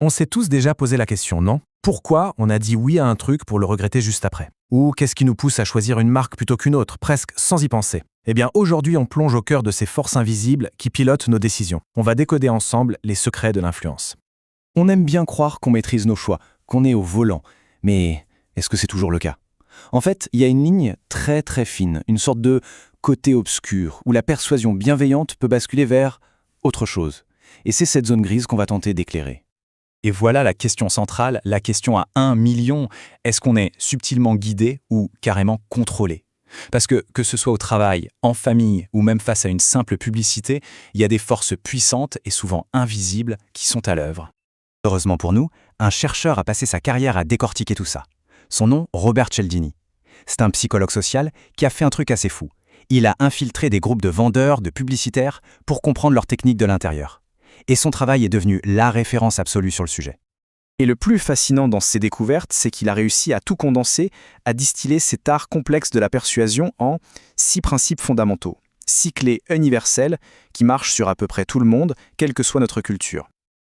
On s'est tous déjà posé la question, non? Pourquoi on a dit oui à un truc pour le regretter juste après? Ou qu'est-ce qui nous pousse à choisir une marque plutôt qu'une autre, presque sans y penser? Eh bien, aujourd'hui, on plonge au cœur de ces forces invisibles qui pilotent nos décisions. On va décoder ensemble les secrets de l'influence. On aime bien croire qu'on maîtrise nos choix, qu'on est au volant. Mais est-ce que c'est toujours le cas? En fait, il y a une ligne très très fine, une sorte de côté obscur, où la persuasion bienveillante peut basculer vers autre chose. Et c'est cette zone grise qu'on va tenter d'éclairer. Et voilà la question centrale, la question à 1 million. Est-ce qu'on est subtilement guidé ou carrément contrôlé? Parce que ce soit au travail, en famille ou même face à une simple publicité, il y a des forces puissantes et souvent invisibles qui sont à l'œuvre. Heureusement pour nous, un chercheur a passé sa carrière à décortiquer tout ça. Son nom, Robert Cialdini. C'est un psychologue social qui a fait un truc assez fou. Il a infiltré des groupes de vendeurs, de publicitaires, pour comprendre leurs techniques de l'intérieur. Et son travail est devenu la référence absolue sur le sujet. Et le plus fascinant dans ces découvertes, c'est qu'il a réussi à tout condenser, à distiller cet art complexe de la persuasion en 6 principes fondamentaux, 6 clés universelles qui marchent sur à peu près tout le monde, quelle que soit notre culture.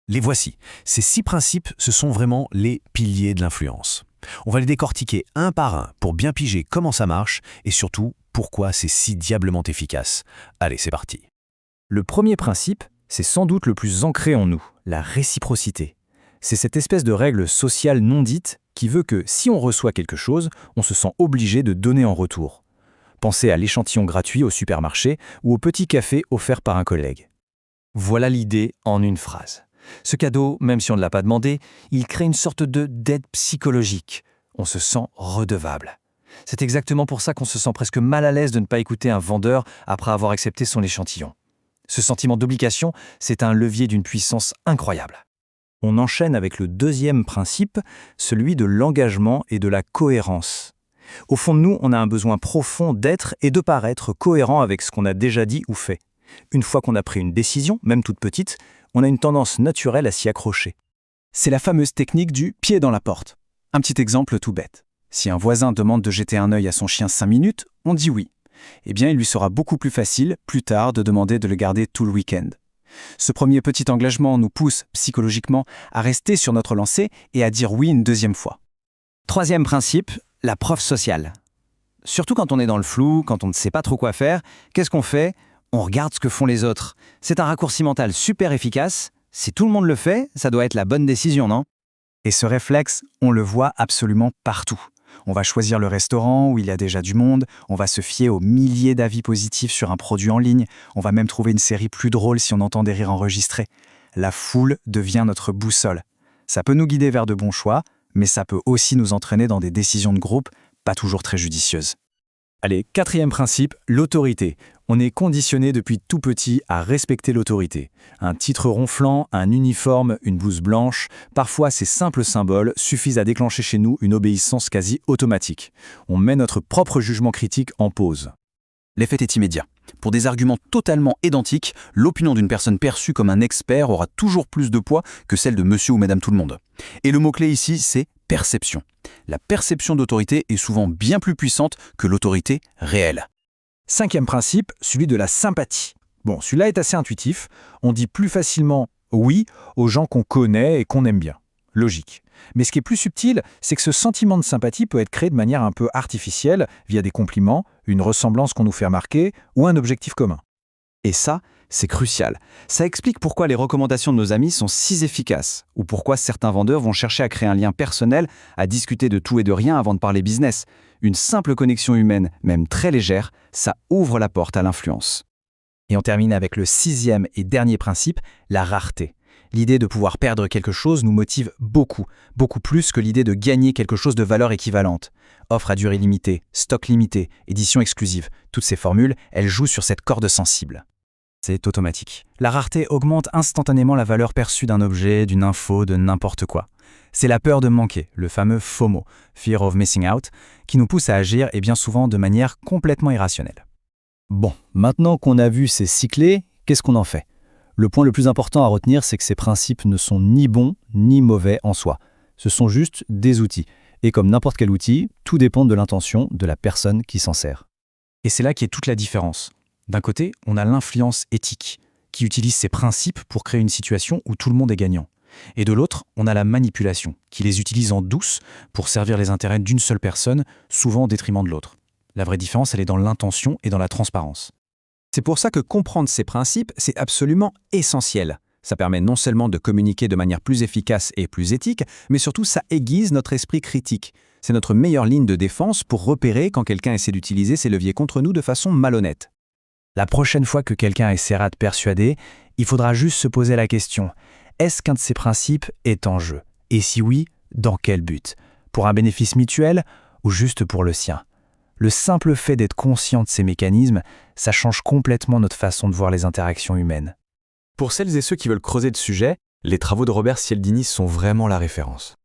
Les voici. Ces 6 principes, ce sont vraiment les piliers de l'influence. On va les décortiquer un par un pour bien piger comment ça marche et surtout pourquoi c'est si diablement efficace. Allez, c'est parti. Le premier principe, c'est sans doute le plus ancré en nous, la réciprocité. C'est cette espèce de règle sociale non dite qui veut que si on reçoit quelque chose, on se sent obligé de donner en retour. Pensez à l'échantillon gratuit au supermarché ou au petit café offert par un collègue. Voilà l'idée en une phrase. Ce cadeau, même si on ne l'a pas demandé, il crée une sorte de dette psychologique. On se sent redevable. C'est exactement pour ça qu'on se sent presque mal à l'aise de ne pas écouter un vendeur après avoir accepté son échantillon. Ce sentiment d'obligation, c'est un levier d'une puissance incroyable. On enchaîne avec le deuxième principe, celui de l'engagement et de la cohérence. Au fond de nous, on a un besoin profond d'être et de paraître cohérent avec ce qu'on a déjà dit ou fait. Une fois qu'on a pris une décision, même toute petite, on a une tendance naturelle à s'y accrocher. C'est la fameuse technique du pied dans la porte. Un petit exemple tout bête. Si un voisin demande de jeter un œil à son chien 5 minutes, on dit oui. Eh bien, il lui sera beaucoup plus facile, plus tard, de demander de le garder tout le week-end. Ce premier petit engagement nous pousse, psychologiquement, à rester sur notre lancée et à dire oui une deuxième fois. Troisième principe, la preuve sociale. Surtout quand on est dans le flou, quand on ne sait pas trop quoi faire, qu'est-ce qu'on fait? On regarde ce que font les autres. C'est un raccourci mental super efficace. Si tout le monde le fait, ça doit être la bonne décision, non? Et ce réflexe, on le voit absolument partout. On va choisir le restaurant où il y a déjà du monde, on va se fier aux milliers d'avis positifs sur un produit en ligne, on va même trouver une série plus drôle si on entend des rires enregistrés. La foule devient notre boussole. Ça peut nous guider vers de bons choix, mais ça peut aussi nous entraîner dans des décisions de groupe pas toujours très judicieuses. Allez, quatrième principe, l'autorité. On est conditionné depuis tout petit à respecter l'autorité. Un titre ronflant, un uniforme, une blouse blanche, parfois ces simples symboles suffisent à déclencher chez nous une obéissance quasi automatique. On met notre propre jugement critique en pause. L'effet est immédiat. Pour des arguments totalement identiques, l'opinion d'une personne perçue comme un expert aura toujours plus de poids que celle de monsieur ou madame tout le monde. Et le mot-clé ici, c'est perception. La perception d'autorité est souvent bien plus puissante que l'autorité réelle. Cinquième principe, celui de la sympathie. Bon, celui-là est assez intuitif. On dit plus facilement oui aux gens qu'on connaît et qu'on aime bien. Logique. Mais ce qui est plus subtil, c'est que ce sentiment de sympathie peut être créé de manière un peu artificielle via des compliments, une ressemblance qu'on nous fait remarquer ou un objectif commun. Et ça, c'est crucial. Ça explique pourquoi les recommandations de nos amis sont si efficaces, ou pourquoi certains vendeurs vont chercher à créer un lien personnel, à discuter de tout et de rien avant de parler business. Une simple connexion humaine, même très légère, ça ouvre la porte à l'influence. Et on termine avec le sixième et dernier principe, la rareté. L'idée de pouvoir perdre quelque chose nous motive beaucoup, beaucoup plus que l'idée de gagner quelque chose de valeur équivalente. Offre à durée limitée, stock limité, édition exclusive, toutes ces formules, elles jouent sur cette corde sensible. C'est automatique. La rareté augmente instantanément la valeur perçue d'un objet, d'une info, de n'importe quoi. C'est la peur de manquer, le fameux FOMO, Fear of Missing Out, qui nous pousse à agir et bien souvent de manière complètement irrationnelle. Bon, maintenant qu'on a vu ces 6 clés, qu'est-ce qu'on en fait? Le point le plus important à retenir, c'est que ces principes ne sont ni bons ni mauvais en soi. Ce sont juste des outils. Et comme n'importe quel outil, tout dépend de l'intention de la personne qui s'en sert. Et c'est là qu'est toute la différence. D'un côté, on a l'influence éthique, qui utilise ces principes pour créer une situation où tout le monde est gagnant. Et de l'autre, on a la manipulation, qui les utilise en douce pour servir les intérêts d'une seule personne, souvent au détriment de l'autre. La vraie différence, elle est dans l'intention et dans la transparence. C'est pour ça que comprendre ces principes, c'est absolument essentiel. Ça permet non seulement de communiquer de manière plus efficace et plus éthique, mais surtout ça aiguise notre esprit critique. C'est notre meilleure ligne de défense pour repérer quand quelqu'un essaie d'utiliser ces leviers contre nous de façon malhonnête. La prochaine fois que quelqu'un essaiera de persuader, il faudra juste se poser la question: est-ce qu'un de ces principes est en jeu? Et si oui, dans quel but? Pour un bénéfice mutuel ou juste pour le sien? Le simple fait d'être conscient de ces mécanismes, ça change complètement notre façon de voir les interactions humaines. Pour celles et ceux qui veulent creuser le sujet, les travaux de Robert Cialdini sont vraiment la référence.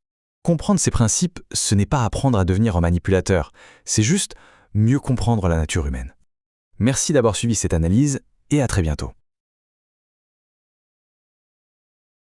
Comprendre ces principes, ce n'est pas apprendre à devenir un manipulateur, c'est juste mieux comprendre la nature humaine. Merci d'avoir suivi cette analyse et à très bientôt.